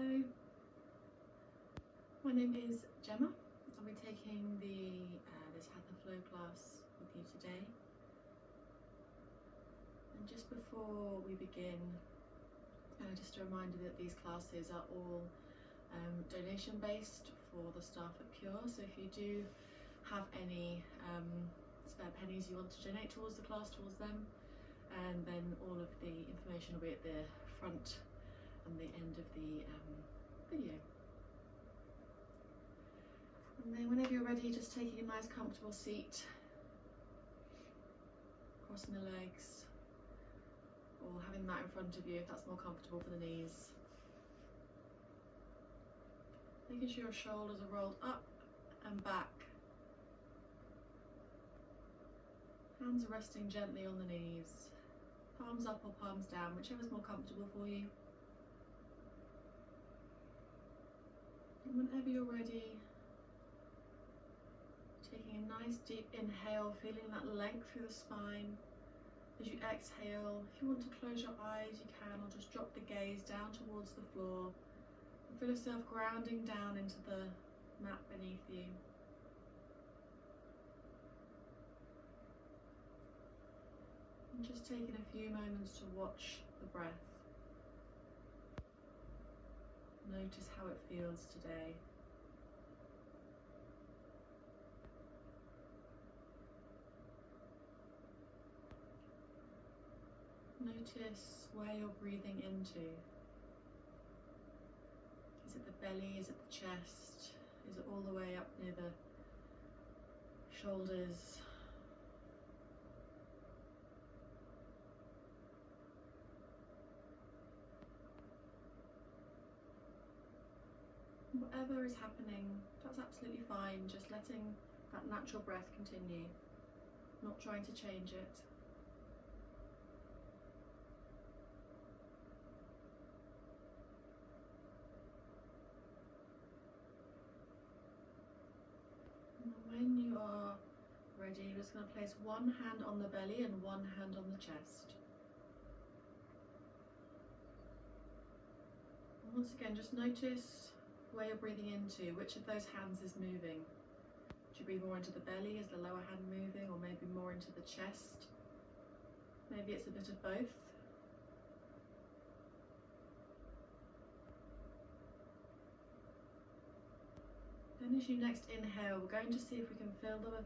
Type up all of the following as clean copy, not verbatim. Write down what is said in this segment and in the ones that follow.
Hello, my name is Gemma. I'll be taking this Hatha Flow class with you today. And just before we begin, just a reminder that these classes are all donation based for the staff at Pure. So if you do have any spare pennies you want to donate towards the class, towards them, and then all of the information will be at the front and the end of the video. And then whenever you're ready, just taking a nice comfortable seat, crossing the legs, or having that in front of you if that's more comfortable for the knees. Making sure your shoulders are rolled up and back. Hands are resting gently on the knees. Palms up or palms down, whichever's more comfortable for you. And whenever you're ready, taking a nice deep inhale, feeling that length through the spine. As you exhale, if you want to close your eyes, you can, or just drop the gaze down towards the floor. And feel yourself grounding down into the mat beneath you. And just taking a few moments to watch the breath. Notice how it feels today. Notice where you're breathing into. Is it the belly? Is it the chest? Is it all the way up near the shoulders? Whatever is happening, that's absolutely fine. Just letting that natural breath continue, not trying to change it. When you are ready, you're just going to place one hand on the belly and one hand on the chest. And once again, just notice where you're breathing into, which of those hands is moving. Do you breathe more into the belly? Is the lower hand moving, or maybe more into the chest? Maybe it's a bit of both. Then as you next inhale, we're going to see if we can feel the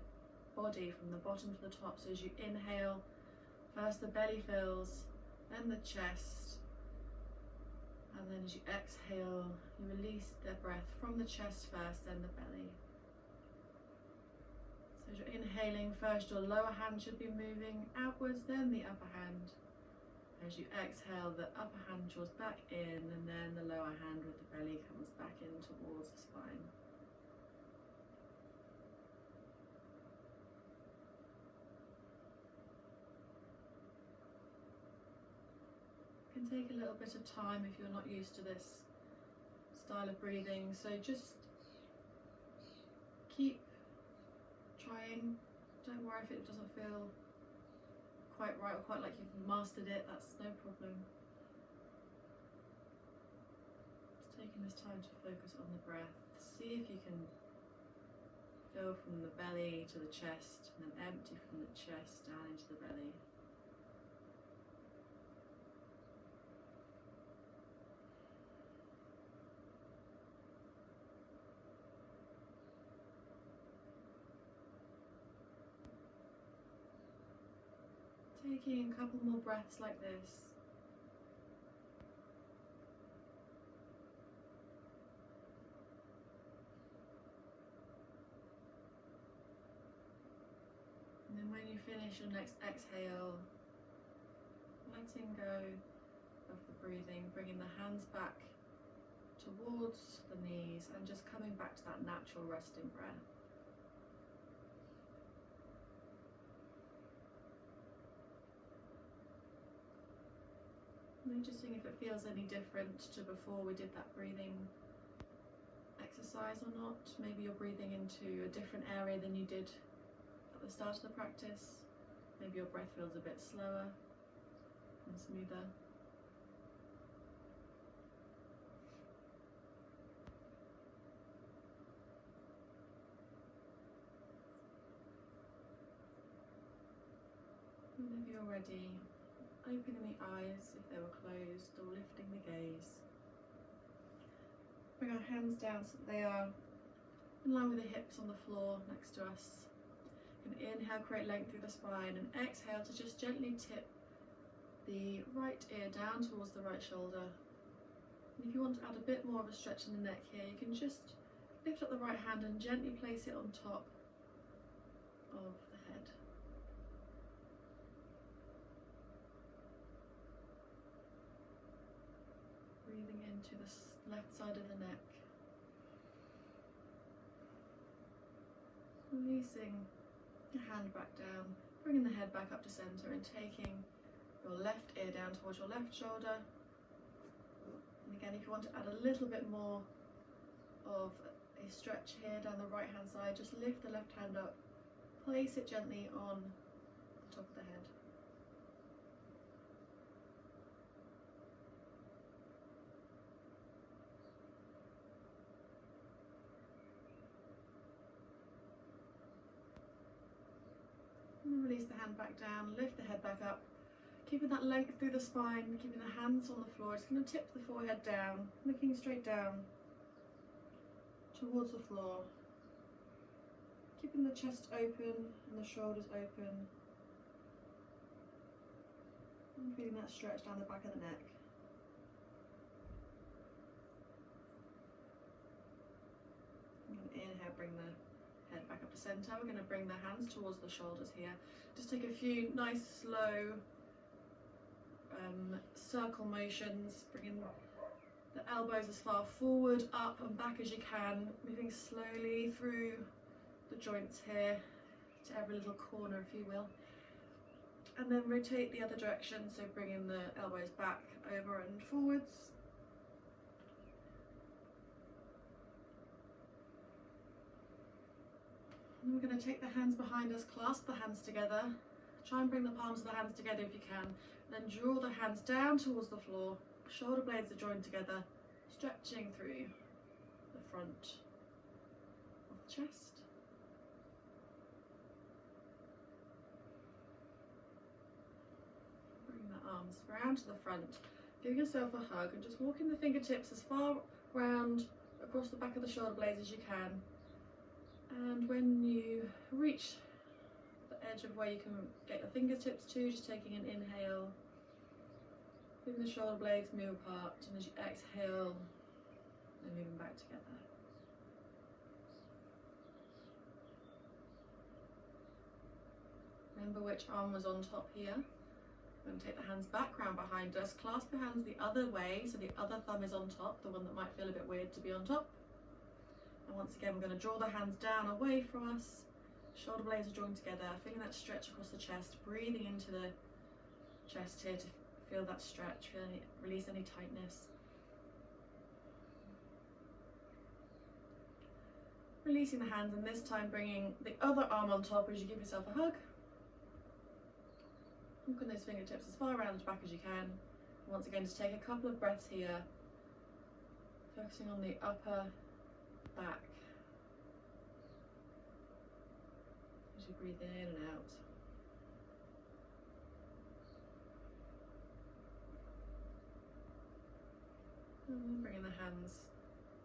body from the bottom to the top. So as you inhale, first the belly fills, then the chest, and then as you exhale, you release the breath from the chest first, then the belly. So as you're inhaling, first your lower hand should be moving outwards, then the upper hand. As you exhale, the upper hand draws back in, and then the lower hand with the belly comes back in towards the spine. It can take a little bit of time if you're not used to this style of breathing, so just keep trying. Don't worry if it doesn't feel quite right or quite like you've mastered it, that's no problem. Just taking this time to focus on the breath. See if you can go from the belly to the chest and then empty from the chest down into the belly. Taking a couple more breaths like this. And then when you finish your next exhale, letting go of the breathing, bringing the hands back towards the knees and just coming back to that natural resting breath. Noticing if it feels any different to before we did that breathing exercise or not. Maybe you're breathing into a different area than you did at the start of the practice. Maybe your breath feels a bit slower and smoother. you're ready, opening the eyes if they were closed or lifting the gaze. Bring our hands down so that they are in line with the hips on the floor next to us. And inhale, create length through the spine, and exhale to just gently tip the right ear down towards the right shoulder. And if you want to add a bit more of a stretch in the neck here, you can just lift up the right hand and gently place it on top of the head. Breathing into the left side of the neck. Releasing the hand back down, bringing the head back up to center and taking your left ear down towards your left shoulder. And again, if you want to add a little bit more of a stretch here down the right hand side, just lift the left hand up, place it gently on the top of the head. And release the hand back down, lift the head back up, keeping that length through the spine, keeping the hands on the floor. It's going to tip the forehead down, looking straight down towards the floor. Keeping the chest open and the shoulders open. And feeling that stretch down the back of the neck. And inhale, bring the head back up to center. We're going to bring the hands towards the shoulders here. Just take a few nice slow circle motions, bringing the elbows as far forward, up and back as you can, moving slowly through the joints here to every little corner, if you will. And then rotate the other direction, so bringing the elbows back, over and forwards. And we're going to take the hands behind us, clasp the hands together, try and bring the palms of the hands together if you can, then draw the hands down towards the floor, shoulder blades are joined together, stretching through the front of the chest. Bring the arms round to the front, give yourself a hug and just walking the fingertips as far round across the back of the shoulder blades as you can. And when you reach the edge of where you can get your fingertips to, just taking an inhale, feeling the shoulder blades move apart, and as you exhale, they're moving back together. Remember which arm was on top here. We're going to take the hands back round behind us, clasp the hands the other way, so the other thumb is on top, the one that might feel a bit weird to be on top. And once again, we're going to draw the hands down away from us. Shoulder blades are joined together, feeling that stretch across the chest, breathing into the chest here to feel that stretch, release any tightness. Releasing the hands, and this time bringing the other arm on top as you give yourself a hug. Walking those fingertips as far around the back as you can. And once again, just take a couple of breaths here, focusing on the upper back as you breathe in and out. And bringing the hands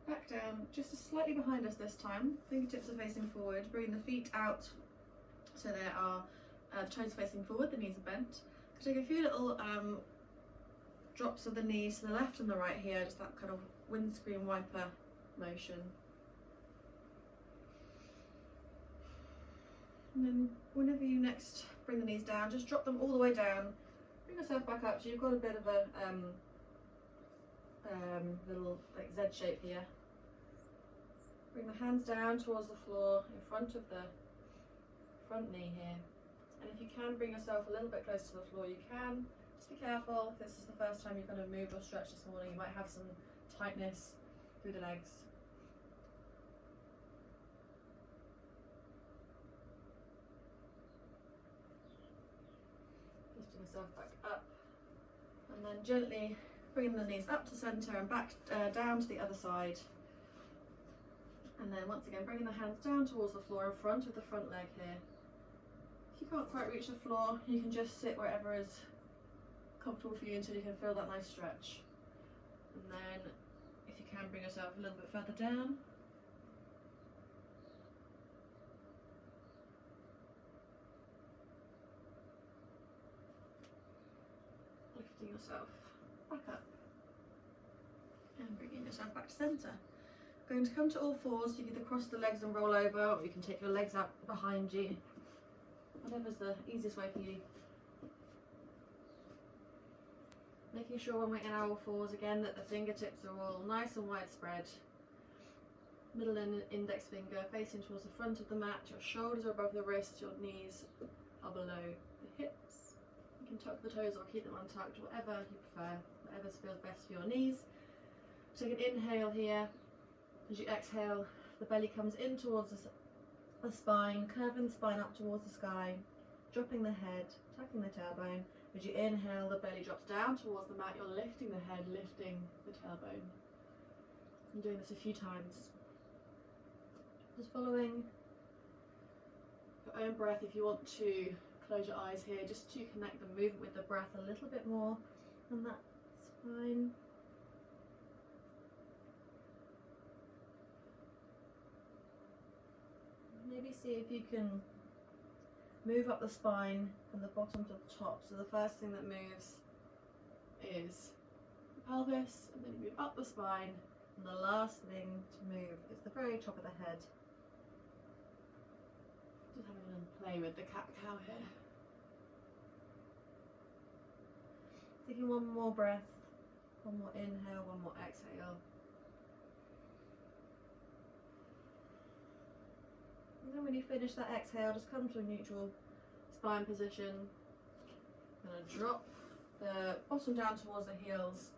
back down, just slightly behind us this time. Fingertips are facing forward. Bring the feet out so they are the toes facing forward, the knees are bent. Take a few little drops of the knees to the left and the right here, just that kind of windscreen wiper motion. And then whenever you next bring the knees down, just drop them all the way down. Bring yourself back up so you've got a bit of a little like Z shape here. Bring the hands down towards the floor in front of the front knee here. And if you can bring yourself a little bit closer to the floor, you can. Just be careful, if this is the first time you're going to move or stretch this morning, you might have some tightness through the legs. Lifting yourself back up, and then gently bringing the knees up to centre and back down to the other side. And then once again, bringing the hands down towards the floor in front of the front leg here. you can't quite reach the floor, you can just sit wherever is comfortable for you until you can feel that nice stretch. And then if you can, bring yourself a little bit further down. Lifting yourself back up and bringing yourself back to centre. Going to come to all fours. You can either cross the legs and roll over, or you can take your legs out behind you. Whatever's the easiest way for you. Making sure when we're in our all fours again that the fingertips are all nice and widespread. Middle and index finger facing towards the front of the mat. Your shoulders are above the wrist, your knees are below the hips. You can tuck the toes or keep them untucked, whatever you prefer, whatever feels best for your knees. Take an inhale here. As you exhale, the belly comes in towards the spine, curving the spine up towards the sky, dropping the head, tucking the tailbone. As you inhale, the belly drops down towards the mat. You're lifting the head, lifting the tailbone. I'm doing this a few times. Just following your own breath. If you want to close your eyes here, just to connect the movement with the breath a little bit more, and that's fine. Maybe see if you can move up the spine from the bottom to the top. So the first thing that moves is the pelvis, and then you move up the spine, and the last thing to move is the very top of the head. Just having a little play with the cat-cow here. Taking one more breath, one more inhale, one more exhale. And then when you finish that exhale, just come to a neutral spine position. I'm going to drop the bottom down towards the heels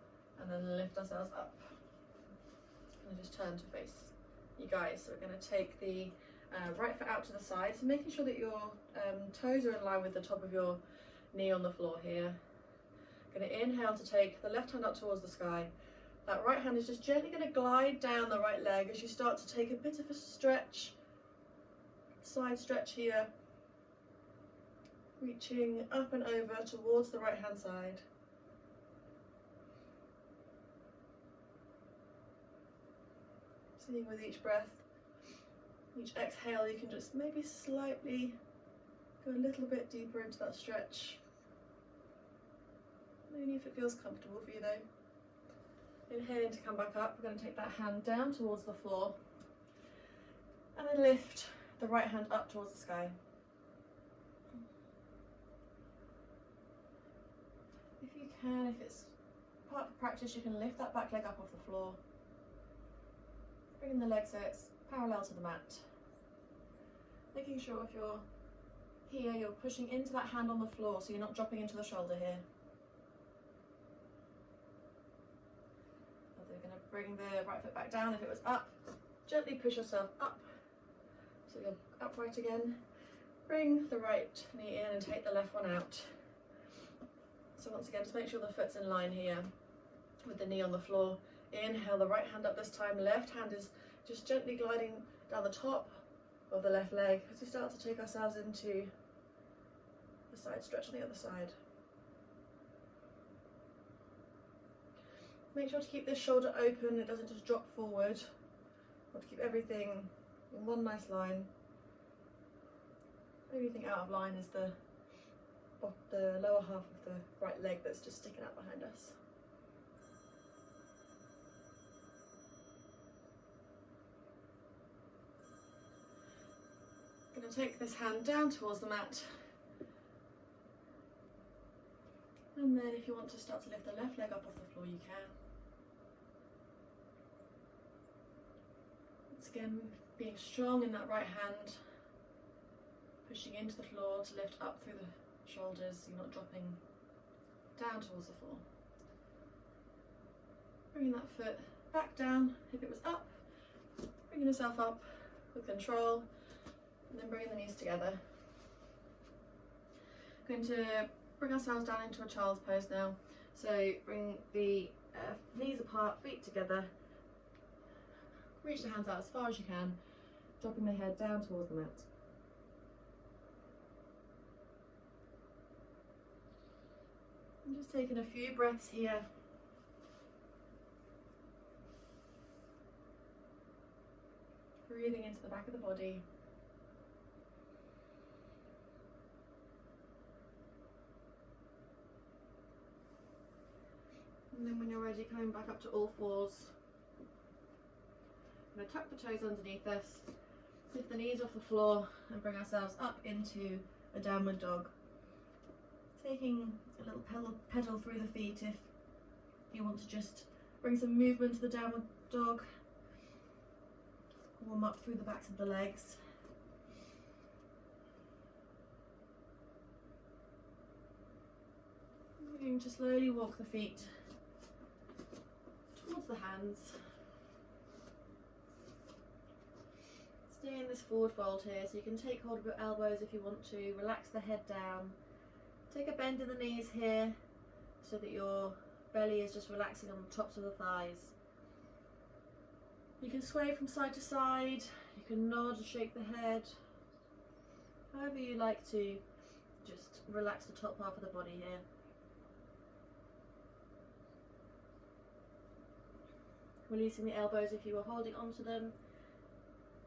and then lift ourselves up. And just turn to face you guys. So we're going to take the right foot out to the side, so making sure that your toes are in line with the top of your knee on the floor here. Going to inhale to take the left hand up towards the sky. That right hand is just gently going to glide down the right leg as you start to take a bit of a stretch. Side stretch here, reaching up and over towards the right hand side. Seeing with each breath, each exhale, you can just maybe slightly go a little bit deeper into that stretch. Only if it feels comfortable for you though. Inhaling to come back up, we're going to take that hand down towards the floor and then lift the right hand up towards the sky. If you can, if it's part of the practice, you can lift that back leg up off the floor. Bringing the leg so it's parallel to the mat. Making sure if you're here, you're pushing into that hand on the floor so you're not dropping into the shoulder here. We're going to bring the right foot back down. If it was up, gently push yourself up. So you're upright again. Bring the right knee in and take the left one out. So once again, just make sure the foot's in line here with the knee on the floor. Inhale the right hand up this time. Left hand is just gently gliding down the top of the left leg as we start to take ourselves into the side stretch on the other side. Make sure to keep this shoulder open, it doesn't just drop forward. Want to keep everything in one nice line. Anything out of line is the lower half of the right leg that's just sticking out behind us. I'm going to take this hand down towards the mat. And then if you want to start to lift the left leg up off the floor, you can. Once again, being strong in that right hand, pushing into the floor to lift up through the shoulders, you're not dropping down towards the floor. Bringing that foot back down, if it was up, bringing yourself up with control, and then bringing the knees together. Going to bring ourselves down into a child's pose now. So bring the knees apart, feet together, reach the hands out as far as you can, dropping the head down towards the mat. taking a few breaths here. Breathing into the back of the body. And then when you're ready, coming back up to all fours. I'm going to tuck the toes underneath us, lift the knees off the floor and bring ourselves up into a downward dog. Taking a little pedal through the feet if you want to just bring some movement to the downward dog. Warm up through the backs of the legs. We're going to slowly walk the feet towards the hands. Stay in this forward fold here, so you can take hold of your elbows if you want to, relax the head down. Take a bend in the knees here so that your belly is just relaxing on the tops of the thighs. You can sway from side to side, you can nod and shake the head. However you like to, just relax the top half of the body here. Releasing the elbows if you were holding onto them.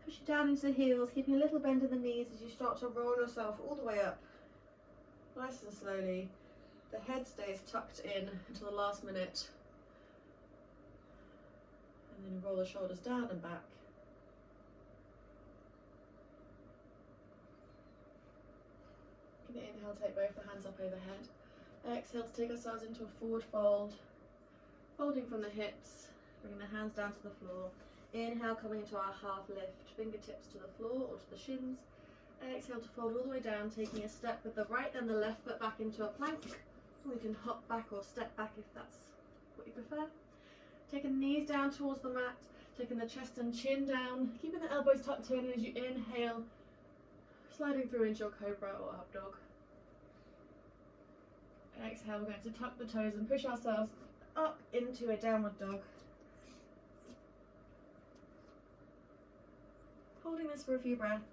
Push it down into the heels, keeping a little bend in the knees as you start to roll yourself all the way up. Nice and slowly. The head stays tucked in until the last minute. And then roll the shoulders down and back. Going to inhale, take both the hands up overhead. Exhale to take ourselves into a forward fold. Folding from the hips, bringing the hands down to the floor. Inhale, coming into our half lift, fingertips to the floor or to the shins. Exhale to fold all the way down, taking a step with the right and the left foot back into a plank. We can hop back or step back if that's what you prefer. Taking the knees down towards the mat, taking the chest and chin down, keeping the elbows tucked in as you inhale, sliding through into your cobra or up dog. Exhale, we're going to tuck the toes and push ourselves up into a downward dog. Holding this for a few breaths.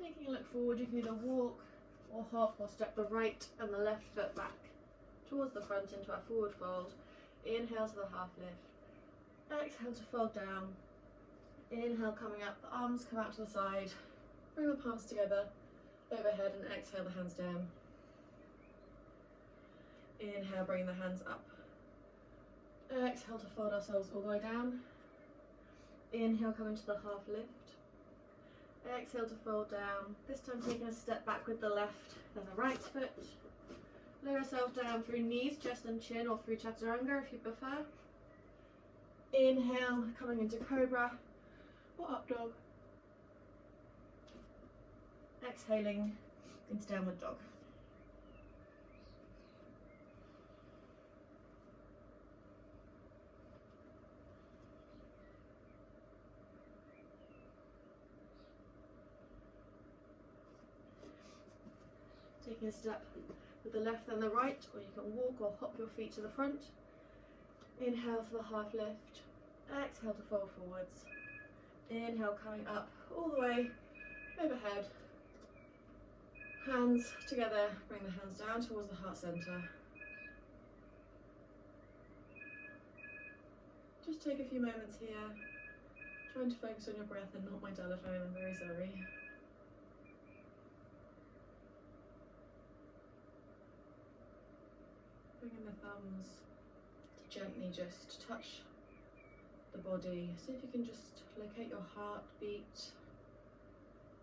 Taking a look forward, you can either walk or hop or step the right and the left foot back towards the front into our forward fold. Inhale to the half lift. Exhale to fold down. Inhale, coming up, the arms come out to the side. Bring the palms together overhead and exhale the hands down. Inhale, bring the hands up. Exhale to fold ourselves all the way down. Inhale, coming to the half lift. Exhale to fold down. This time taking a step back with the left and the right foot. Lower yourself down through knees, chest and chin, or through chaturanga if you prefer. Inhale, coming into cobra or up dog. Exhaling into downward dog. Taking a step with the left and the right, or you can walk or hop your feet to the front. Inhale for the half lift. Exhale to fold forwards. Inhale, coming up all the way overhead. Hands together, bring the hands down towards the heart center. Just take a few moments here, trying to focus on your breath and not my telephone, I'm very sorry. Bringing the thumbs to gently just touch the body. See if you can just locate your heartbeat.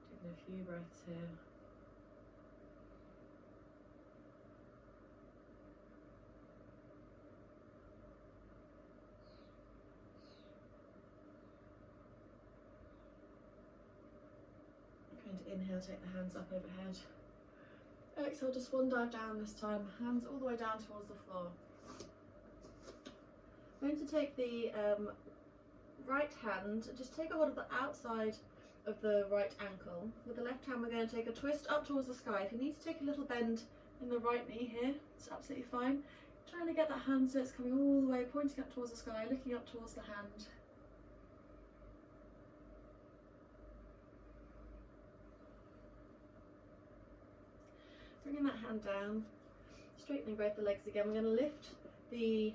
Taking a few breaths here. Going to inhale, take the hands up overhead. Exhale to swan dive down this time, hands all the way down towards the floor. I'm going to take the right hand, just take a hold of the outside of the right ankle. With the left hand we're going to take a twist up towards the sky. If you need to take a little bend in the right knee here, it's absolutely fine. Trying to get that hand so it's coming all the way, pointing up towards the sky, looking up towards the hand. bringing that hand down, straightening both the legs again. We're going to lift the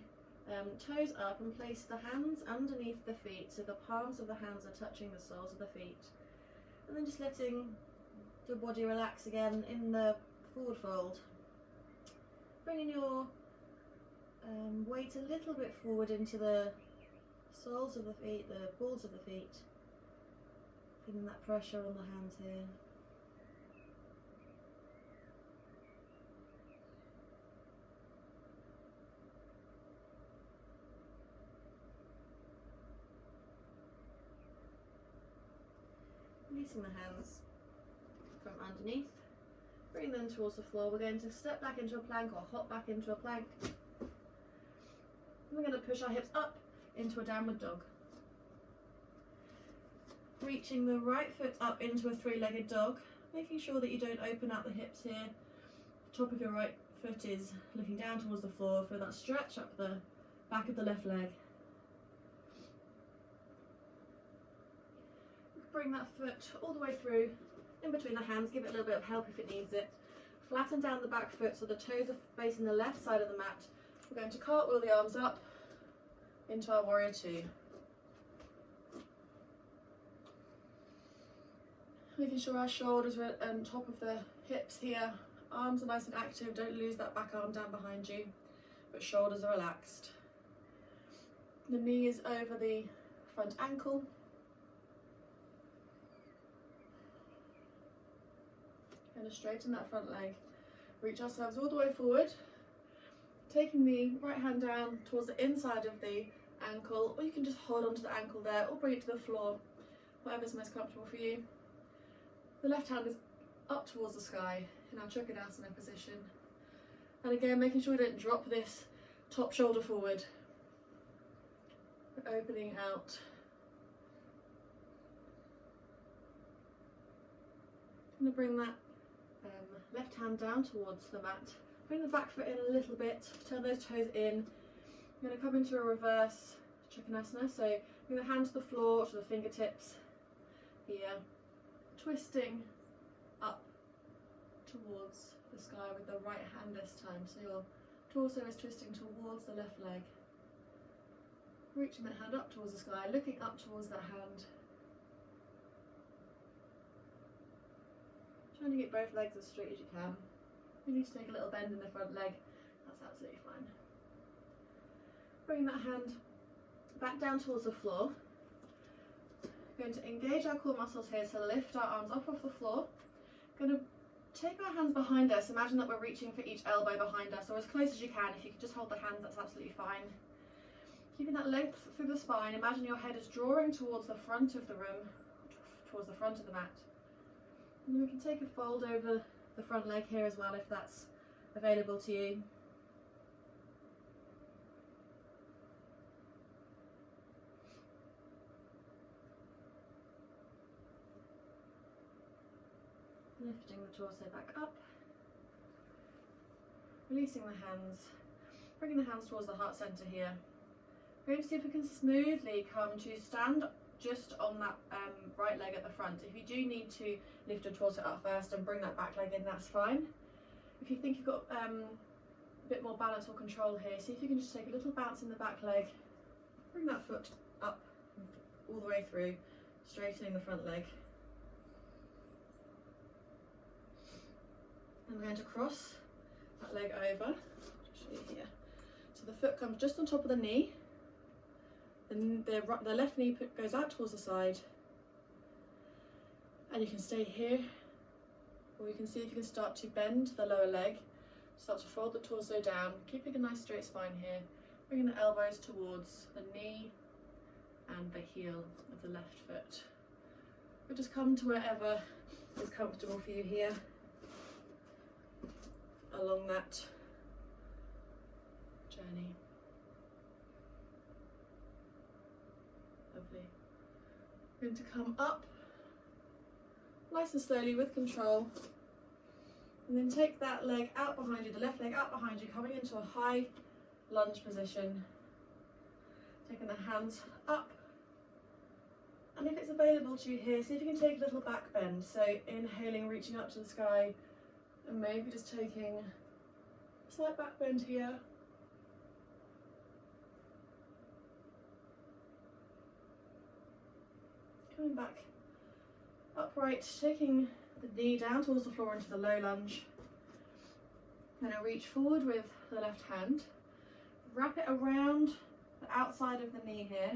toes up and place the hands underneath the feet, so the palms of the hands are touching the soles of the feet. And then just letting the body relax again in the forward fold. Bringing your weight a little bit forward into the soles of the feet, the balls of the feet. Feeling that pressure on the hands here. Releasing the hands from underneath, bring them towards the floor. We're going to step back into a plank or hop back into a plank. And we're going to push our hips up into a downward dog. Reaching the right foot up into a three-legged dog, making sure that you don't open out the hips here. The top of your right foot is looking down towards the floor. Feel that stretch up the back of the left leg. Bring that foot all the way through, in between the hands, give it a little bit of help if it needs it. Flatten down the back foot so the toes are facing the left side of the mat. We're going to cartwheel the arms up into our warrior two. Making sure our shoulders are on top of the hips here. Arms are nice and active, don't lose that back arm down behind you, but shoulders are relaxed. The knee is over the front ankle. Going to straighten that front leg. Reach ourselves all the way forward, taking the right hand down towards the inside of the ankle, or you can just hold onto the ankle there or bring it to the floor, whatever's most comfortable for you. The left hand is up towards the sky in our Trikonasana position. And again, making sure we don't drop this top shoulder forward. We're opening out. I'm going to bring that left hand down towards the mat. Bring the back foot in a little bit, turn those toes in. I'm going to come into a reverse Trikonasana, so bring the hand to the floor, to the fingertips here, twisting up towards the sky with the right hand this time, so your torso is twisting towards the left leg. Reaching that hand up towards the sky, looking up towards that hand. Trying to get both legs as straight as you can. You need to take a little bend in the front leg, that's absolutely fine. Bring that hand back down towards the floor. We're going to engage our core muscles here to lift our arms up off the floor. Going to take our hands behind us. Imagine that we're reaching for each elbow behind us, or as close as you can. If you could just hold the hands, that's absolutely fine. Keeping that length through the spine, imagine your head is drawing towards the front of the room, towards the front of the mat. And then we can take a fold over the front leg here as well if that's available to you. Lifting the torso back up, releasing the hands, bringing the hands towards the heart centre here. We're going to see if we can smoothly come to stand just on that right leg at the front. If you do need to lift your torso up first and bring that back leg in, that's fine. If you think you've got a bit more balance or control here, see if you can just take a little bounce in the back leg, bring that foot up all the way through, straightening the front leg. And we're going to cross that leg over, show you here. So the foot comes just on top of the knee, the left knee goes out towards the side, and you can stay here, or you can see if you can start to bend the lower leg, start to fold the torso down, keeping a nice straight spine here, bringing the elbows towards the knee and the heel of the left foot. We'll just come to wherever is comfortable for you here along that journey. Lovely. We're going to come up nice and slowly with control, and then take that leg out behind you, the left leg out behind you, coming into a high lunge position, taking the hands up, and if it's available to you here, see if you can take a little back bend, so inhaling, reaching up to the sky, And maybe just taking a slight back bend here. Coming back upright, taking the knee down towards the floor into the low lunge. Then I reach forward with the left hand, wrap it around the outside of the knee here,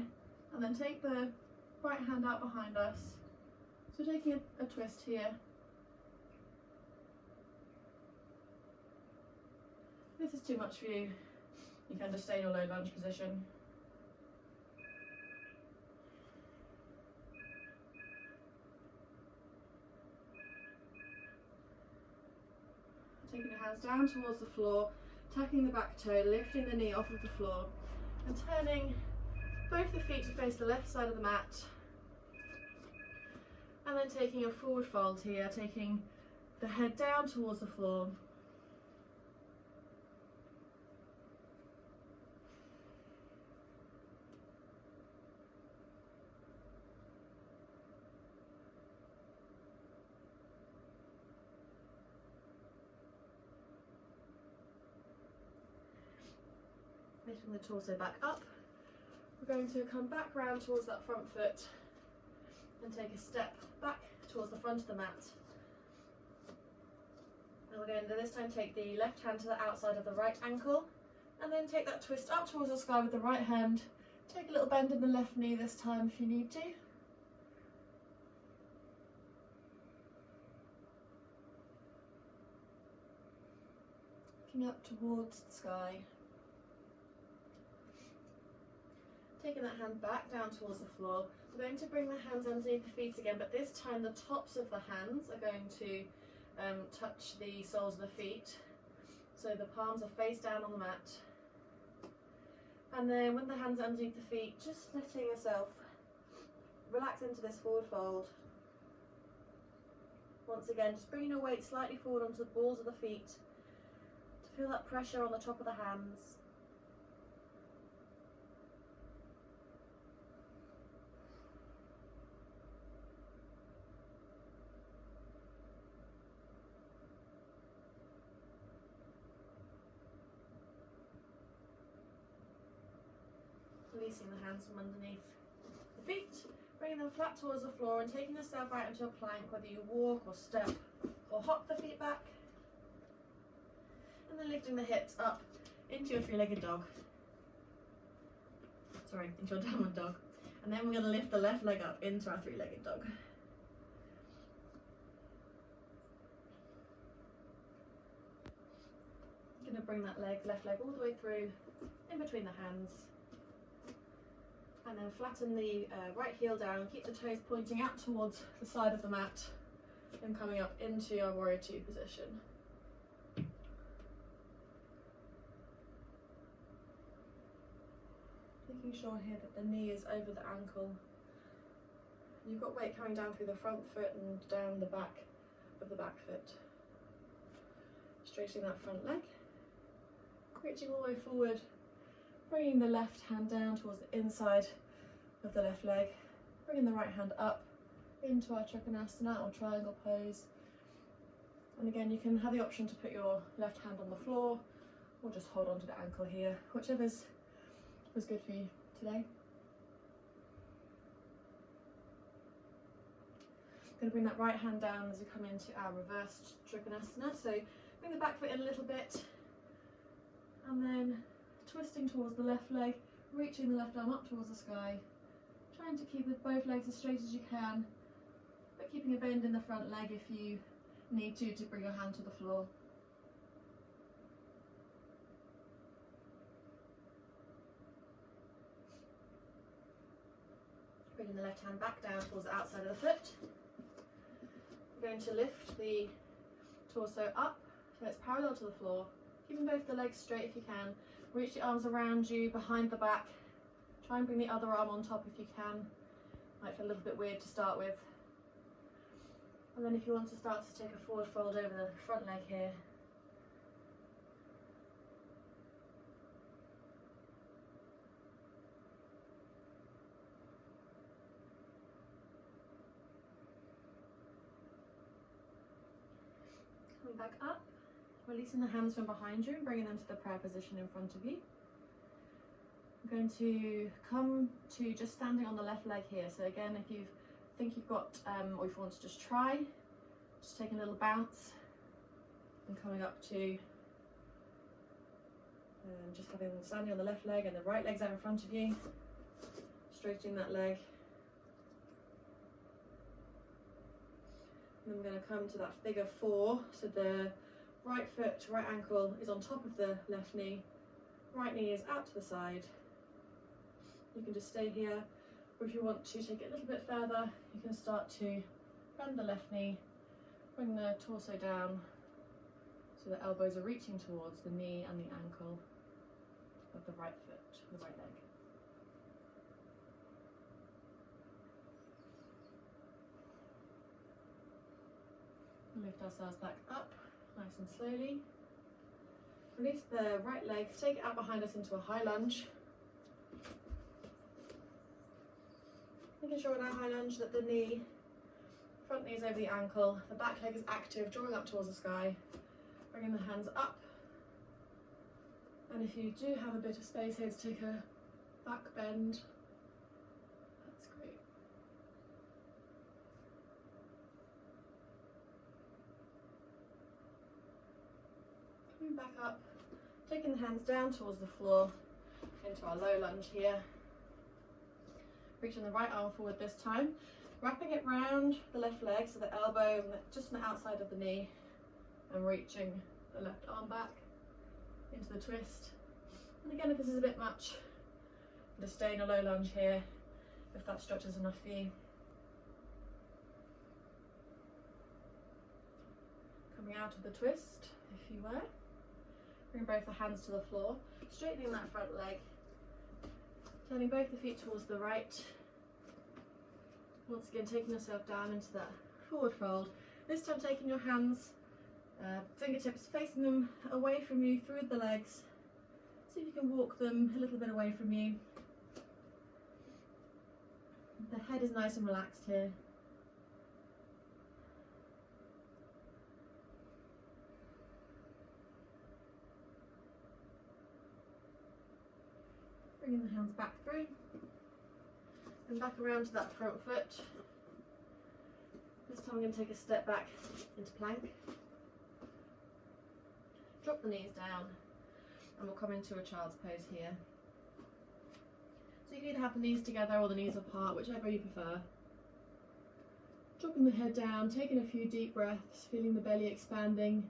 and then take the right hand out behind us. So taking a twist here. If this is too much for you, you can just stay in your low lunge position. Taking your hands down towards the floor, tucking the back toe, lifting the knee off of the floor, and turning both the feet to face the left side of the mat. And then taking a forward fold here, taking the head down towards the floor. Lifting the torso back up. We're going to come back round towards that front foot and take a step back towards the front of the mat. And we're going to this time take the left hand to the outside of the right ankle and then take that twist up towards the sky with the right hand. Take a little bend in the left knee this time if you need to. Looking up towards the sky. Taking that hand back down towards the floor. We're going to bring the hands underneath the feet again, but this time the tops of the hands are going to touch the soles of the feet. So the palms are face down on the mat. And then when the hands are underneath the feet, just letting yourself relax into this forward fold. Once again, just bringing your weight slightly forward onto the balls of the feet to feel that pressure on the top of the hands. Releasing the hands from underneath the feet, bringing them flat towards the floor and taking yourself out into a plank, whether you walk or step or hop the feet back. And then lifting the hips up into your three-legged dog. Sorry, into your downward dog. And then we're going to lift the left leg up into our three-legged dog. Going to bring that left leg all the way through, in between the hands. And then flatten the right heel down, keep the toes pointing out towards the side of the mat and coming up into our warrior two position. Making sure here that the knee is over the ankle. You've got weight coming down through the front foot and down the back of the back foot. Straightening that front leg, reaching all the way forward, bringing the left hand down towards the inside of the left leg, bringing the right hand up into our Trikonasana or triangle pose. And again, you can have the option to put your left hand on the floor or just hold onto the ankle here, whichever's was good for you today. Going to bring that right hand down as we come into our reversed Trikonasana. So bring the back foot in a little bit and then twisting towards the left leg, reaching the left arm up towards the sky, trying to keep both legs as straight as you can, but keeping a bend in the front leg if you need to bring your hand to the floor. Bringing the left hand back down towards the outside of the foot. We're going to lift the torso up so it's parallel to the floor, keeping both the legs straight if you can. Reach the arms around you, behind the back. Try and bring the other arm on top if you can. Might feel a little bit weird to start with. And then if you want to start to take a forward fold over the front leg here. Coming back up, releasing the hands from behind you and bringing them to the prayer position in front of you. I'm going to come to just standing on the left leg here. So again, if you think you've got, or if you want to just try, just taking a little bounce and coming up to just having standing on the left leg and the right leg's out in front of you, straightening that leg. And then we're going to come to that figure 4, so the right foot, right ankle is on top of the left knee, right knee is out to the side. You can just stay here, or if you want to take it a little bit further, you can start to bend the left knee, bring the torso down so the elbows are reaching towards the knee and the ankle of the right foot, the right leg. Lift ourselves back up, nice and slowly. Release the right leg, take it out behind us into a high lunge. Making sure in our high lunge that the knee, front knee is over the ankle, the back leg is active, drawing up towards the sky, bringing the hands up. And if you do have a bit of space here to take a back bend, that's great. Coming back up, taking the hands down towards the floor, into our low lunge here. Reaching the right arm forward this time, wrapping it round the left leg, so the elbow just on the outside of the knee, and reaching the left arm back into the twist. And again, if this is a bit much, just stay in a low lunge here, if that stretches enough for you. Coming out of the twist, if you were. Bring both the hands to the floor, straightening that front leg, turning both the feet towards the right. Once again, taking yourself down into that forward fold. This time taking your hands, fingertips facing them away from you through the legs. See if you can walk them a little bit away from you. The head is nice and relaxed here. Bringing the hands back through and back around to that front foot. This time I'm going to take a step back into plank. Drop the knees down and we'll come into a child's pose here. So you can either have the knees together or the knees apart, whichever you prefer. Dropping the head down, taking a few deep breaths, feeling the belly expanding,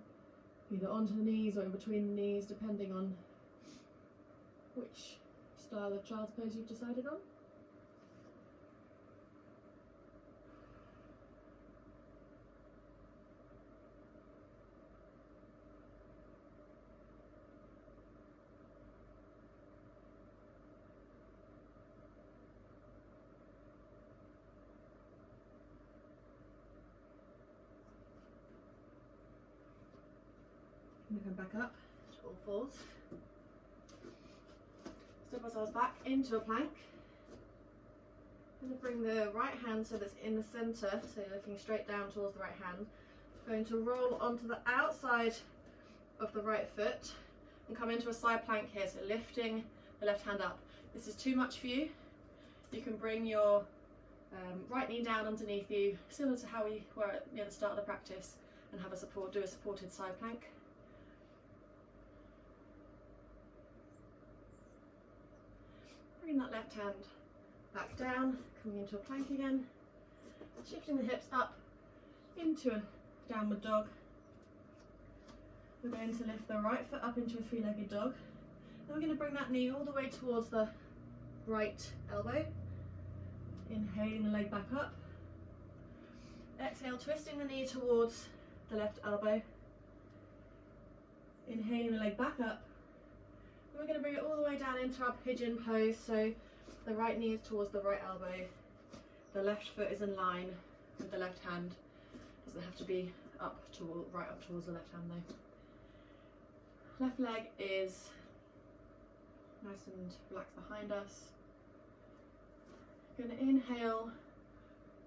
either onto the knees or in between the knees, depending on which style of child's pose you've decided on. I'm going to come back up to all fours. Step ourselves back into a plank. I'm going to bring the right hand so that's in the centre, so you're looking straight down towards the right hand. Going to roll onto the outside of the right foot and come into a side plank here, so lifting the left hand up. This is too much for you. You can bring your right knee down underneath you, similar to how we were near the start of the practice, and have do a supported side plank. Bring that left hand back down, coming into a plank again, shifting the hips up into a downward dog. We're going to lift the right foot up into a three-legged dog. Then we're going to bring that knee all the way towards the right elbow. Inhaling the leg back up. Exhale, twisting the knee towards the left elbow. Inhaling the leg back up. We're going to bring it all the way down into our pigeon pose, so the right knee is towards the right elbow, the left foot is in line with the left hand. Doesn't have to be right up towards the left hand though. Left leg is nice and relaxed behind us. Going to inhale,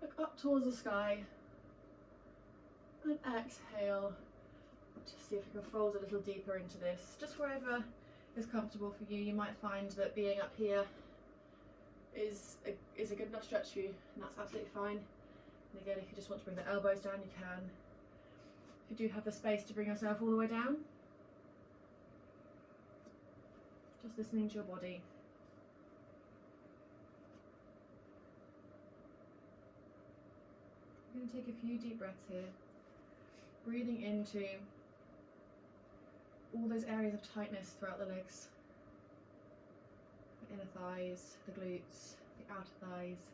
look up towards the sky, and exhale, Just see if you can fold a little deeper into this, just wherever is comfortable for you. You might find that being up here is a good enough stretch for you, and that's absolutely fine. And again, if you just want to bring the elbows down, you can. If you do have the space to bring yourself all the way down, just listening to your body. I'm going to take a few deep breaths here, breathing into all those areas of tightness throughout the legs. The inner thighs, the glutes, the outer thighs.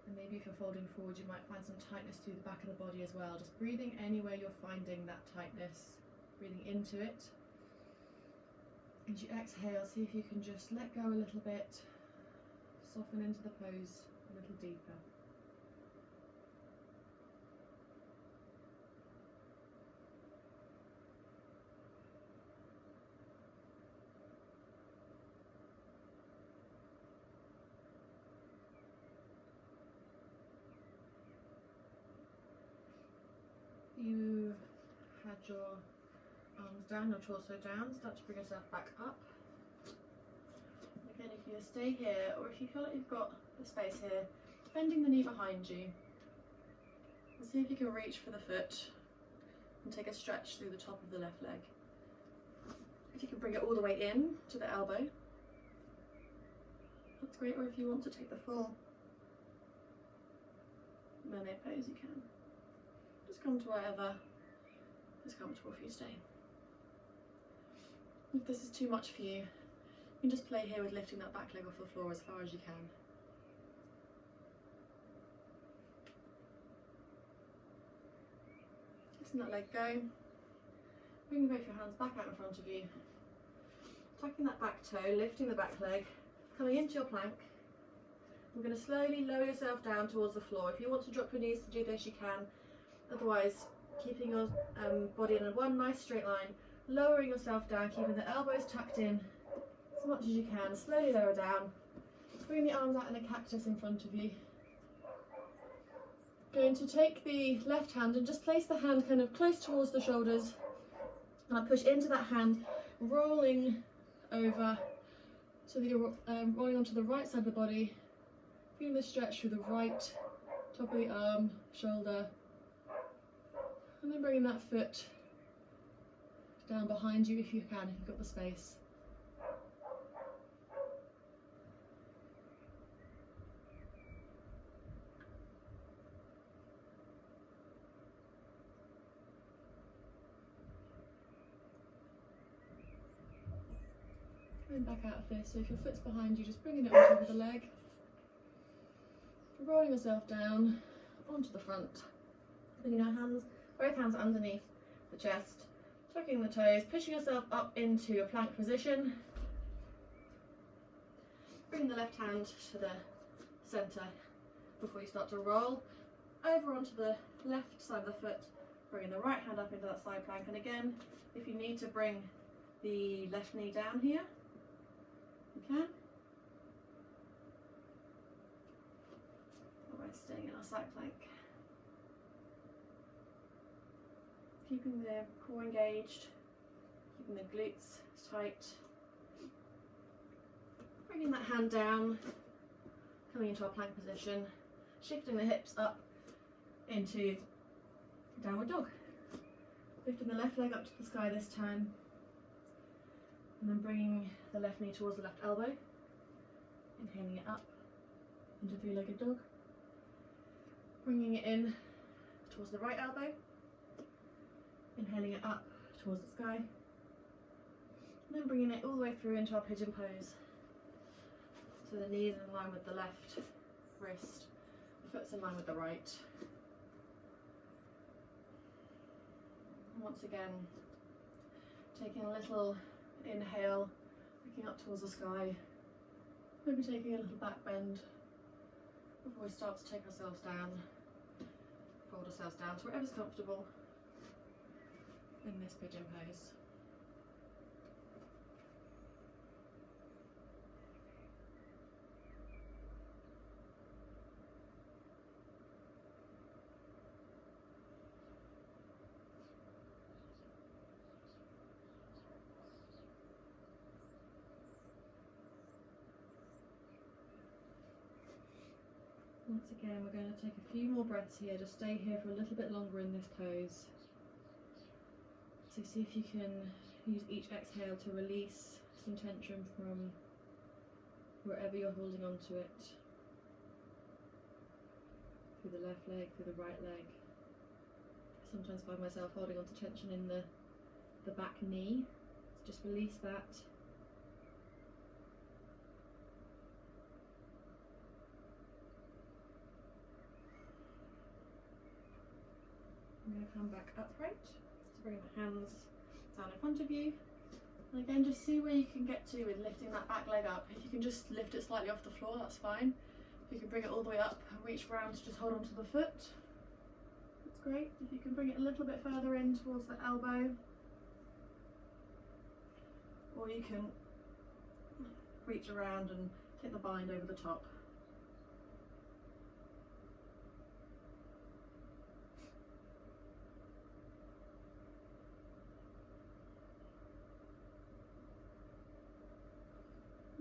And maybe if you're folding forward, you might find some tightness through the back of the body as well. Just breathing anywhere you're finding that tightness, breathing into it. As you exhale, see if you can just let go a little bit, soften into the pose a little deeper. You had your arms down, your torso down, start to bring yourself back up. Again, if you stay here, or if you feel like you've got the space here, bending the knee behind you. And see if you can reach for the foot and take a stretch through the top of the left leg. If you can bring it all the way in to the elbow, that's great, or if you want to take the full mermaid pose, you can. Just come to wherever is comfortable for you to stay. If this is too much for you, you can just play here with lifting that back leg off the floor as far as you can. Letting that leg go. Bringing both your hands back out in front of you. Tucking that back toe, lifting the back leg, coming into your plank. We're going to slowly lower yourself down towards the floor. If you want to drop your knees to do this, you can. Otherwise, keeping your body in one nice straight line, lowering yourself down, keeping the elbows tucked in as much as you can. Slowly lower down. Bring the arms out in a cactus in front of you. Going to take the left hand and just place the hand kind of close towards the shoulders. And I push into that hand, rolling over so that you're rolling onto the right side of the body. Feeling the stretch through the right top of the arm, shoulder. And then bringing that foot down behind you if you can, if you've got the space. Coming back out of this, so if your foot's behind you, just bringing it on top of the leg. Rolling yourself down onto the front. Bringing your hands, both hands underneath the chest, tucking the toes, pushing yourself up into a plank position. Bring the left hand to the centre before you start to roll over onto the left side of the foot, bringing the right hand up into that side plank. And again, if you need to bring the left knee down here, you can. Otherwise, staying in our side plank. Keeping the core engaged, keeping the glutes tight. Bringing that hand down, coming into our plank position, shifting the hips up into downward dog. Lifting the left leg up to the sky this time, and then bringing the left knee towards the left elbow, inhaling it up into three-legged dog. Bringing it in towards the right elbow, inhaling it up towards the sky, and then bringing it all the way through into our pigeon pose. So the knees in line with the left wrist, the foot's in line with the right. And once again, taking a little inhale, looking up towards the sky, maybe taking a little back bend before we start to take ourselves down, fold ourselves down to wherever's comfortable in this pigeon pose. Once again, we're going to take a few more breaths here. Just stay here for a little bit longer in this pose. So see if you can use each exhale to release some tension from wherever you're holding on to it. Through the left leg, through the right leg. I sometimes find myself holding on to tension in the back knee. So just release that. I'm going to come back upright. So bring the hands down in front of you. And again, just see where you can get to with lifting that back leg up. If you can just lift it slightly off the floor, that's fine. If you can bring it all the way up and reach around to just hold onto the foot, that's great. If you can bring it a little bit further in towards the elbow, or you can reach around and take the bind over the top.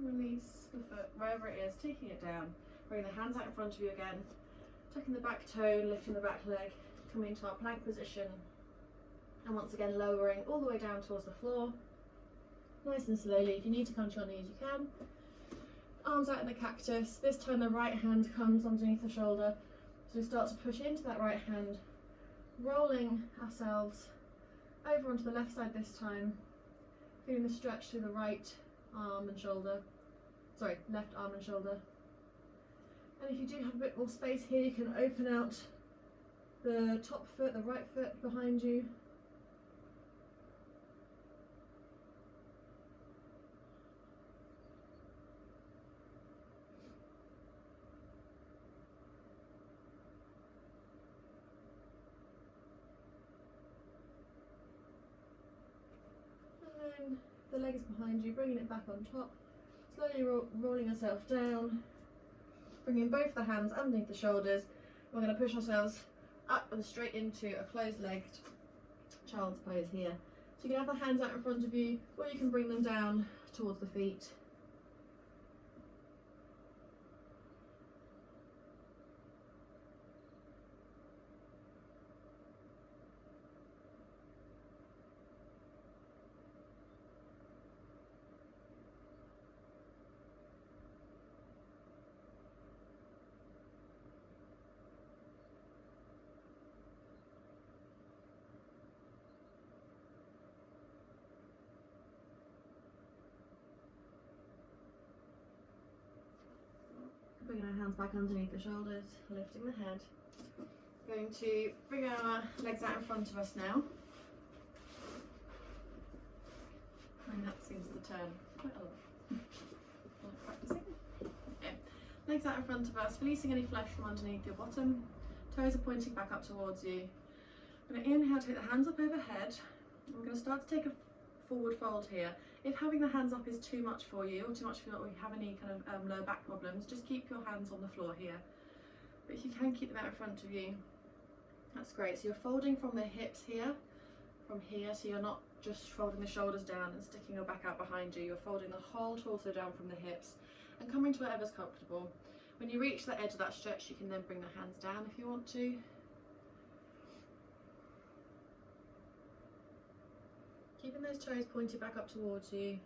Release the foot wherever it is, taking it down. Bring the hands out in front of you again, tucking the back toe, lifting the back leg, coming to our plank position, and once again lowering all the way down towards the floor. Nice and slowly. If you need to come to your knees, you can. Arms out in the cactus. This time the right hand comes underneath the shoulder. So we start to push into that right hand, rolling ourselves over onto the left side this time, feeling the stretch through the right arm and shoulder, sorry, left arm and shoulder. And if you do have a bit more space here, you can open out the top foot, the right foot behind you. And then the legs behind you, bringing it back on top, slowly rolling yourself down, bringing both the hands underneath the shoulders. We're going to push ourselves up and straight into a closed-legged child's pose here. So you can have the hands out in front of you, or you can bring them down towards the feet. Bringing our hands back underneath the shoulders, lifting the head. Going to bring our legs out in front of us now. And that seems to turn quite a lot. Practicing. Okay. Legs out in front of us, releasing any flesh from underneath your bottom. Toes are pointing back up towards you. I'm going to inhale, take the hands up overhead. I'm going to start to take a forward fold here. If having the hands up is too much for you, or too much for you, or you have any kind of low back problems, just keep your hands on the floor here. But if you can keep them out in front of you, that's great. So you're folding from the hips here, from here, so you're not just folding the shoulders down and sticking your back out behind you. You're folding the whole torso down from the hips and coming to whatever's comfortable. When you reach the edge of that stretch, you can then bring the hands down if you want to. Keeping those toes pointed back up towards you.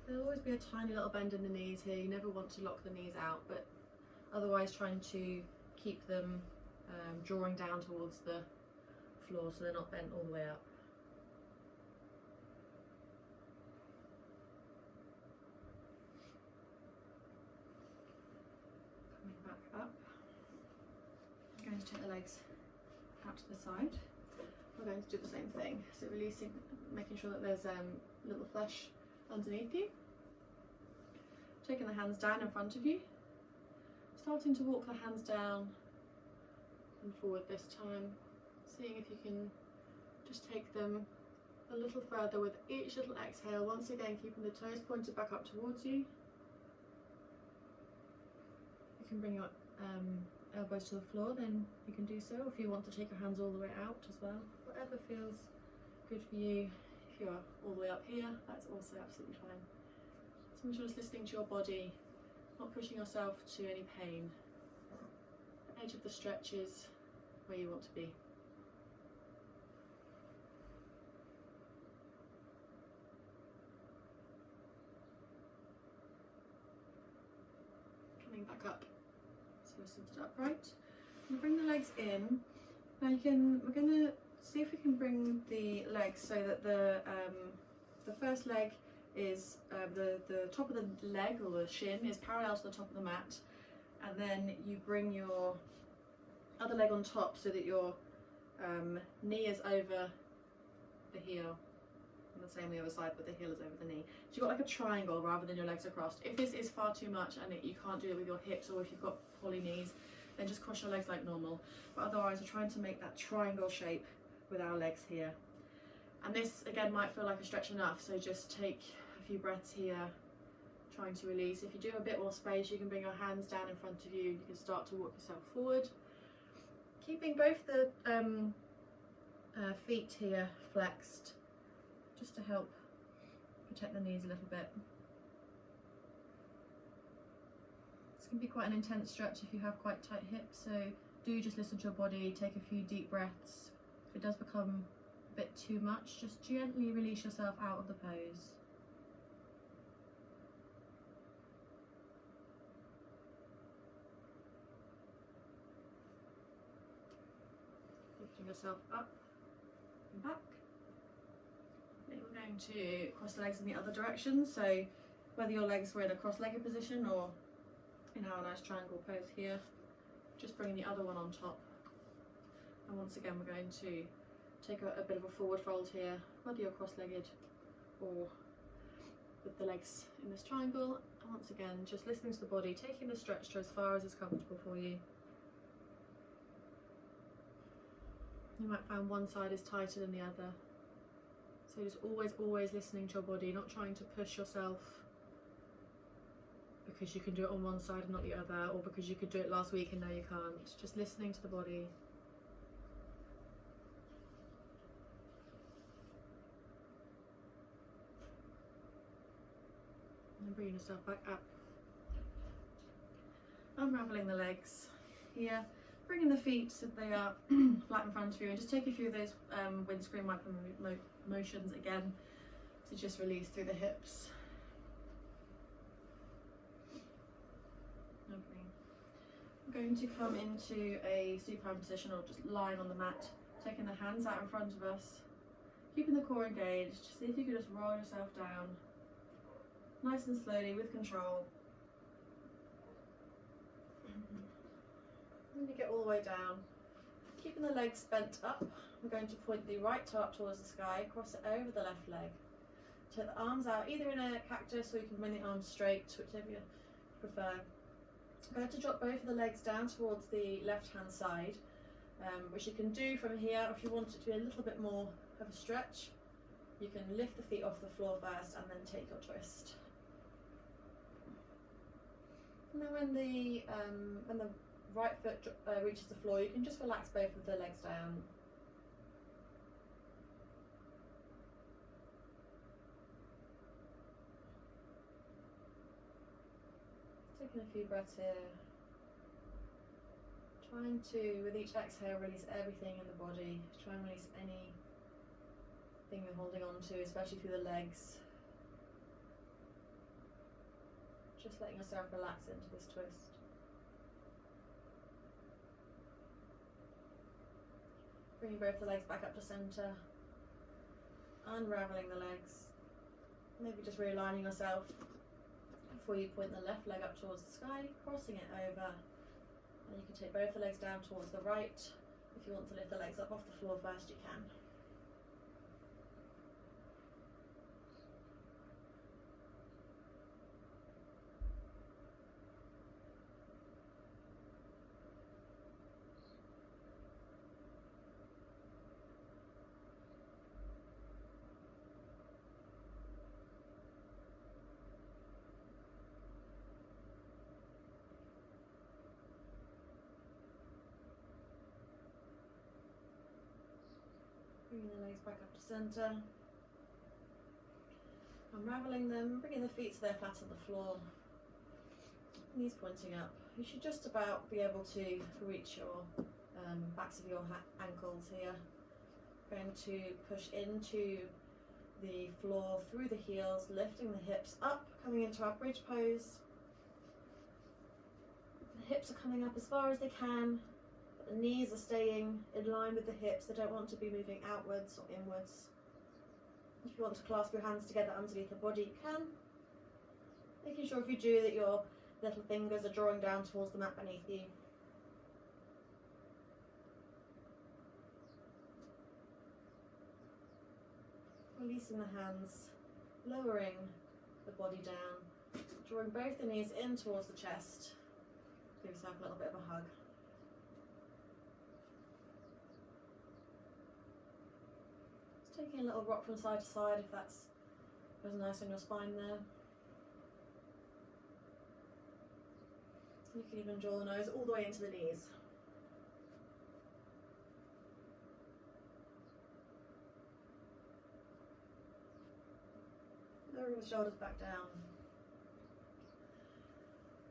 There'll always be a tiny little bend in the knees here. You never want to lock the knees out, but otherwise trying to keep them drawing down towards the floor so they're not bent all the way up. Coming back up. I'm going to take the legs out to the side. We're going to do the same thing, so releasing, making sure that there's little flesh underneath you. Taking the hands down in front of you, starting to walk the hands down and forward this time, seeing if you can just take them a little further with each little exhale, once again keeping the toes pointed back up towards you. You can bring your elbows to the floor, then you can do so. If you want to take your hands all the way out as well, whatever feels good for you. If you're all the way up here, that's also absolutely fine. So I'm just listening to your body not pushing yourself to any pain. The edge of the stretch is where you want to be. Coming back up, so we're seated upright. I'm going to bring the legs in. Now we're going to see if we can bring the legs so that the first leg is the top of the leg, or the shin, is parallel to the top of the mat, and then you bring your other leg on top so that your knee is over the heel, and the same on the other side, but the heel is over the knee. So you've got like a triangle rather than your legs are crossed. If this is far too much and you can't do it with your hips, or if you've got poly knees, then just cross your legs like normal. But otherwise, we're trying to make that triangle shape with our legs here. And this again might feel like a stretch enough, so just take a few breaths here, trying to release. If you do a bit more space, you can bring your hands down in front of you. You can start to walk yourself forward, keeping both the feet here flexed, just to help protect the knees a little bit. This can be quite an intense stretch if you have quite tight hips, so do just listen to your body, take a few deep breaths. If it does become a bit too much, just gently release yourself out of the pose. Lifting yourself up and back. Then we're going to cross the legs in the other direction, so whether your legs were in a cross-legged position or in our nice triangle pose here, just bringing the other one on top. And once again, we're going to take a bit of a forward fold here, whether you're cross-legged or with the legs in this triangle. And once again, just listening to the body, taking the stretch to as far as is comfortable for you. You might find one side is tighter than the other. So just always listening to your body, not trying to push yourself because you can do it on one side and not the other, or because you could do it last week and now you can't. Just listening to the body. And bringing yourself back up. Unraveling the legs here. Bringing the feet so they are flat in front of you, and just take a few of those windscreen wiper motions again to just release through the hips. Okay. I'm going to come into a supine position, or just lying on the mat, taking the hands out in front of us, keeping the core engaged. See if you could just roll yourself down, nice and slowly with control. When you get all the way down, keeping the legs bent up, we're going to point the right toe up towards the sky, cross it over the left leg. Take the arms out, either in a cactus, or you can bring the arms straight, whichever you prefer. I'm going to drop both of the legs down towards the left hand side, which you can do from here. If you want it to be a little bit more of a stretch, you can lift the feet off the floor first and then take your twist. And then when the right foot reaches the floor, you can just relax both of the legs down. Taking a few breaths here. Trying to, with each exhale, release everything in the body. Try and release anything you're holding on to, especially through the legs. Just letting yourself relax into this twist. Bringing both the legs back up to centre, unravelling the legs, maybe just realigning yourself before you point the left leg up towards the sky, crossing it over, and you can take both the legs down towards the right. If you want to lift the legs up off the floor first, you can. Bringing the legs back up to centre, unravelling them, bringing the feet so they're flat on the floor, knees pointing up. You should just about be able to reach your backs of your ankles here. Going to push into the floor through the heels, lifting the hips up, coming into our bridge pose. The hips are coming up as far as they can, but the knees are staying in line with the hips. They don't want to be moving outwards or inwards. If you want to clasp your hands together underneath the body, you can. Making sure if you do that your little fingers are drawing down towards the mat beneath you. Releasing the hands, lowering the body down, drawing both the knees in towards the chest. Give yourself a little bit of a hug. Just taking a little rock from side to side if that's feels nice on your spine there. You can even draw the nose all the way into the knees. Lowering the shoulders back down.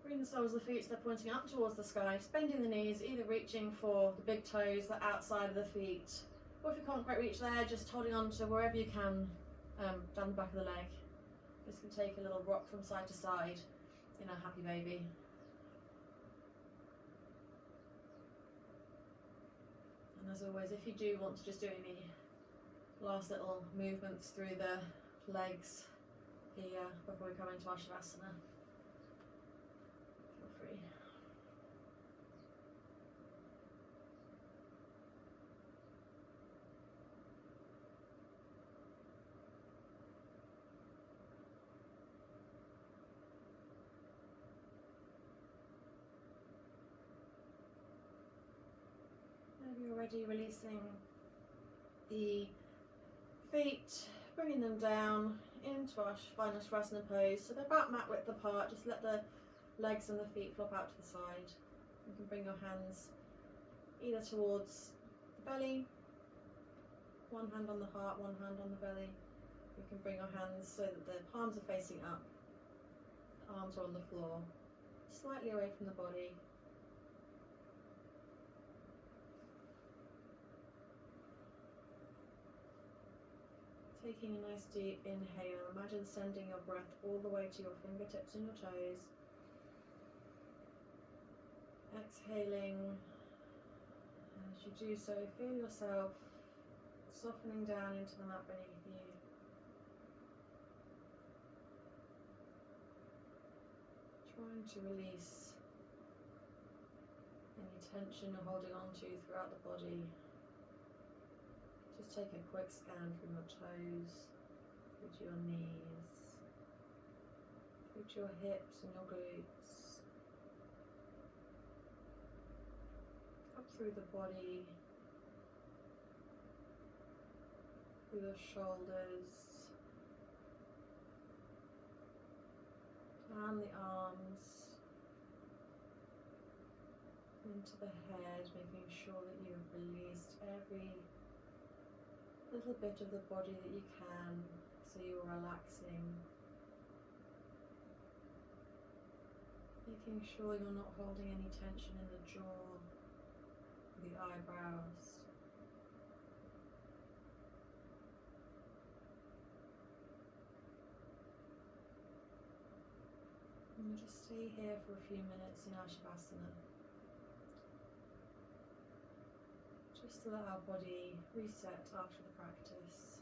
Bring the soles of the feet so they're pointing up towards the sky, just bending the knees, either reaching for the big toes, the outside of the feet, or if you can't quite reach there, just holding on to wherever you can down the back of the leg. Just can take a little rock from side to side in a happy baby. And as always, if you do want to just do any last little movements through the legs here before we come into our Shavasana, feel free. Maybe you're already releasing the feet, bringing them down into our final Shavasana pose. So they're about mat width apart, just let the legs and the feet flop out to the side. You can bring your hands either towards the belly, one hand on the heart, one hand on the belly. You can bring your hands so that the palms are facing up, the arms are on the floor, slightly away from the body. Taking a nice deep inhale, imagine sending your breath all the way to your fingertips and your toes. Exhaling. As you do so, feel yourself softening down into the mat beneath you. Trying to release any tension you're holding on to throughout the body. Just take a quick scan from your toes, through to your knees, through to your hips and your glutes, up through the body, through the shoulders, down the arms, into the head, making sure that you have released every little bit of the body that you can, so you're relaxing. Making sure you're not holding any tension in the jaw, the eyebrows. And we'll just stay here for a few minutes in our Shavasana. Just to let our body reset after the practice.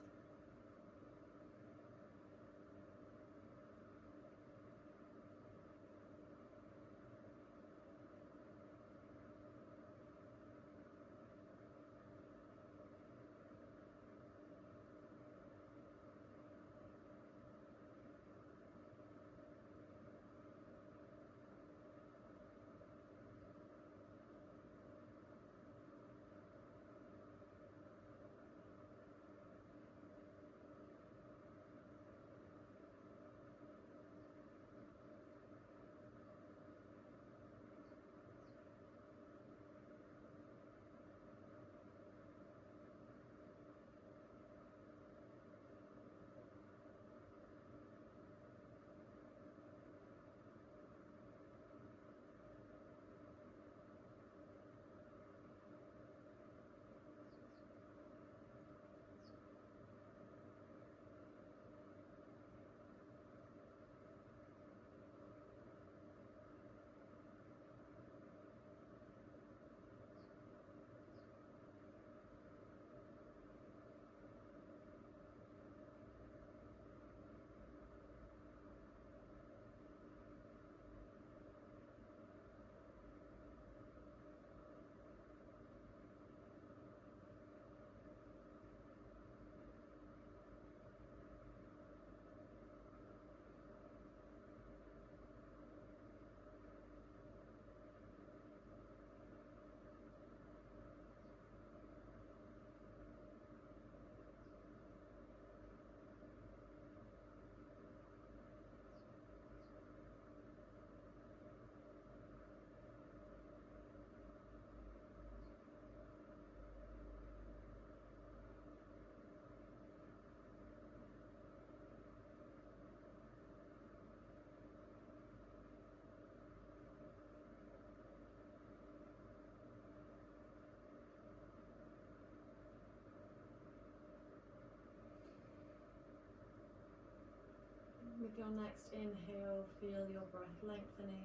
With your next inhale, feel your breath lengthening,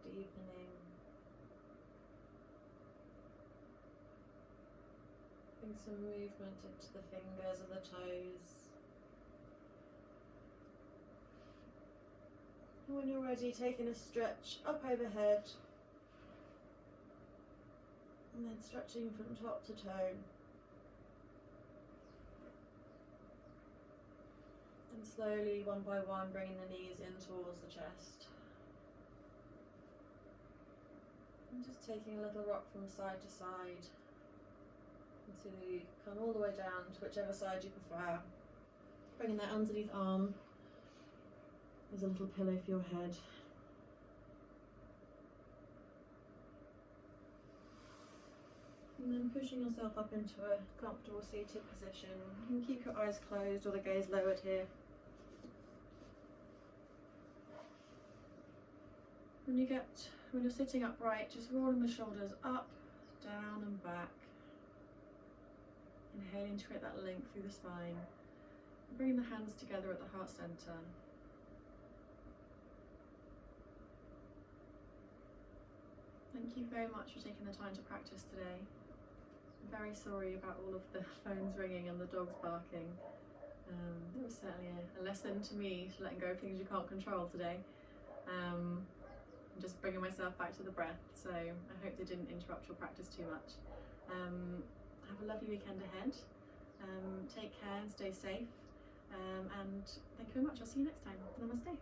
deepening. Bring some movement into the fingers and the toes. And when you're ready, taking a stretch up overhead. And then stretching from top to toe. And slowly, one by one, bringing the knees in towards the chest. And just taking a little rock from side to side until you come all the way down to whichever side you prefer. Bringing that underneath arm as a little pillow for your head. And then pushing yourself up into a comfortable seated position. You can keep your eyes closed or the gaze lowered here. When you're sitting upright, just rolling the shoulders up, down and back. Inhaling to create that length through the spine. And bringing the hands together at the heart center. Thank you very much for taking the time to practice today. I'm very sorry about all of the phones ringing and the dogs barking. It was certainly a lesson to me to letting go of things you can't control today. And just bringing myself back to the breath, so I hope they didn't interrupt your practice too much. Have a lovely weekend ahead. Take care and stay safe. And thank you very much. I'll see you next time. Namaste.